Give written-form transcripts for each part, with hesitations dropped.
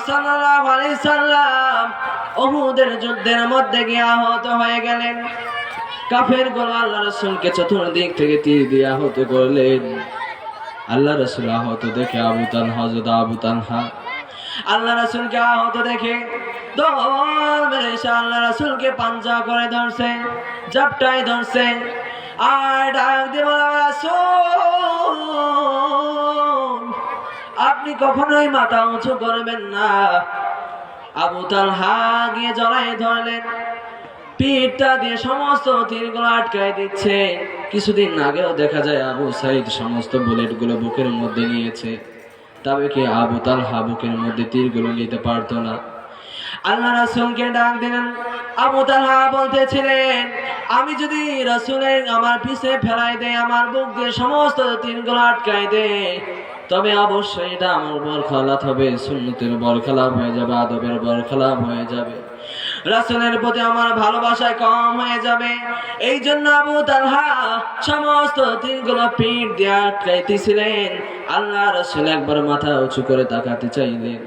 সাল্লাল্লাহু আলাইহি সাল্লাম উহুদের যুদ্ধের মধ্যে গিয়ে আহত হয়ে গেলেন। কাফেরগুলো আল্লাহ রাসূলকে চতুর্দিক থেকে তীর দিয়ে আহত করলেন। আল্লাহ রাসূল আহত দেখে আবু তালহা আল্লাহ রাসূলকে আহত দেখে দৌড় মেরে এসে আল্লাহ রাসূলকে পাঞ্জা করে ধরছে, জাপটায় ধরছে, আর ডাক দিয়ে বলে, রাসূল আপনি কখনোই মাথা উঁচু করবেন না। আবু তালহা গিয়ে জড়ায় ধরলেন, পিঠটা দিয়ে সমস্ত তীরগুলো আটকায় দিচ্ছে। কিছুদিন আগেও দেখা যায় আবু সাইদ সমস্ত বুলেটগুলো বুকের মধ্যে নিয়েছে, তবে কি আবু তালহা বুকের মধ্যে তীরগুলো নিতে পারতো না। আল্লাহ রাসূলকে ডাক দিলেন। আবু তালহা বলতেছিলেন, আমি যদি রাসূলের আমার পিছে ফেলাই দেয়, আমার বুক দিয়ে সমস্ত তীরগুলো আটকায় দেয়, তবে অবশ্যই এটা আমার বরখলাফ হবে, সুন্নতের বরখলাফ হয়ে যাবে, আদবের বরখলাফ হয়ে যাবে, রাসূলের প্রতি আমার ভালোবাসা কম হয়ে যাবে। এই জন্য আবু তালহা সমস্ত তীরগুলো পিঠ দিয়ে আটকাইতেছিলেন। আল্লাহ রাসূল একবার মাথা উঁচু করে তাকাতে চাইলেন।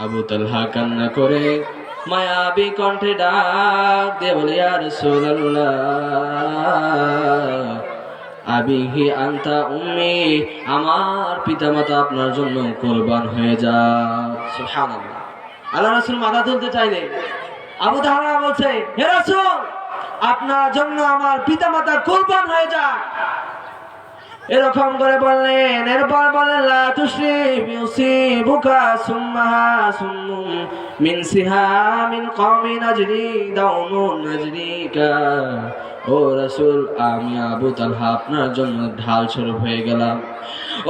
আবু তালহা কান্না করে মায়াবী কণ্ঠে ডাক দিয়ে বলে, ইয়া রাসূলুল্লাহ আবিহি আনতা উম্মি, আমার পিতামাতা আপনার জন্য কুরবান হয়ে যাক। সুবহানাল্লাহ। আল্লাহ রাসূল মাথা তুলতে চাইলেন। আবু তালহা বলছে, হে রাসূল আপনার জন্য আমার পিতামাতা কুরবান হয়ে যাক। এরকম করে বললেন। এরপর বললেন, লা তুশরিক ইউসিবুকা সুম্মাহা সুম্মুম মিন সিহামিন কওমিন আজরি দাউনুন আজরিকা। ও রাসূল আমি আবু তালহা আপনার জন্য ঢাল স্বরূপ হয়ে গেলাম।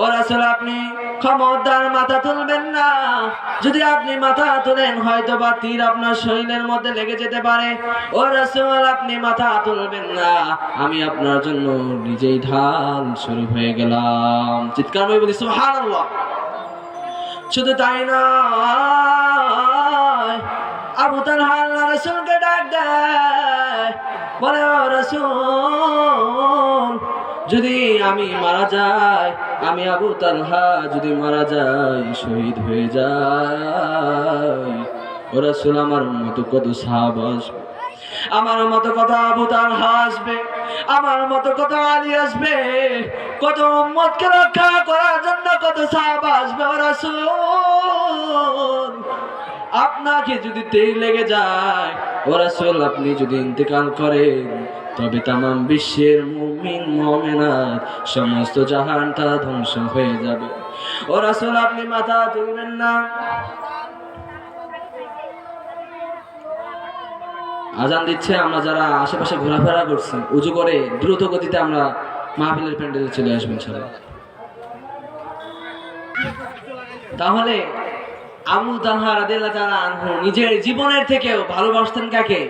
ও রাসূল আপনি খবরদার মাথা তুলবেন না। যদি আপনি মাথা তুলেন হয়তো বা তীর আপনার শরীরের মধ্যে লেগে যেতে পারে। ও রাসূল আপনি মাথা তুলবেন না, আমি আপনার জন্য নিজেই ঢাল স্বরূপ হয়ে গেলাম। চিৎকার করে বলি সুবহানাল্লাহ। শুধু তাই নয়, আবু তালহা আল্লাহ রাসূলকে ডাক দেয়, বলে, ও রাসূল যদি আমি মারা যাই, আমি আবু তালহা যদি মারা যাই, শহীদ হয়ে যাই, ও রাসূল আমার মতো কত সাহাবা আসবে, আমার মতো কত আবু তালহা আসবে, আমার মতো কত আলী আসবে, কত উম্মতকে রক্ষা করার জন্য কত সাহাবা আসবে। ও রাসূল আপনাকে যদি তেল লেগে যায়, ও রাসূল আপনি যদি ইন্তেকাল করেন, তবে তামাম বিশ্বের মুমিন মুমিনাত সমস্ত জাহানটা ধ্বংস হয়ে যাবে। ও রাসূল আপনি মাথা তুলবেন না। আজান দিচ্ছে, আমরা যারা আশেপাশে ঘোরাফেরা করছি উজু করে দ্রুত গতিতে আমরা মাহফিলের প্যান্ডেলে চলে আসবেন সবাই। তাহলে আবু তালহা রাদিয়াল্লাহু তাআলা আনহু নিজের জীবনের থেকেও ভালোবাসতেন কাকে?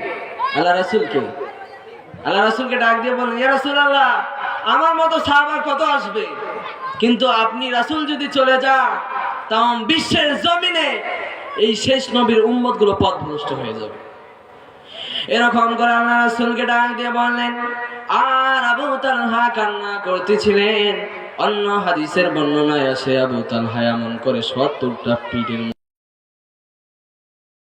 আল্লাহ রাসূলকে। আল্লাহ রাসূলকে ডাক দিয়ে বলেন, ইয়া রাসূলুল্লাহ আমার মতো সাহাবা কত আসবে, কিন্তু আপনি রাসূল যদি চলে যান, তাম বিশ্বের জমিনে এই শেষ নবীর উম্মতগুলো পথভ্রষ্ট হয়ে যাবে। এরকম করে আল্লাহ রাসূলকে ডাক দিয়ে বললেন। আর আবু তালহা কান্না করতেছিলেন। অন্য হাদিসের বর্ণনায় আসে আবু তালহা এমন করে ৭০টা পিঠের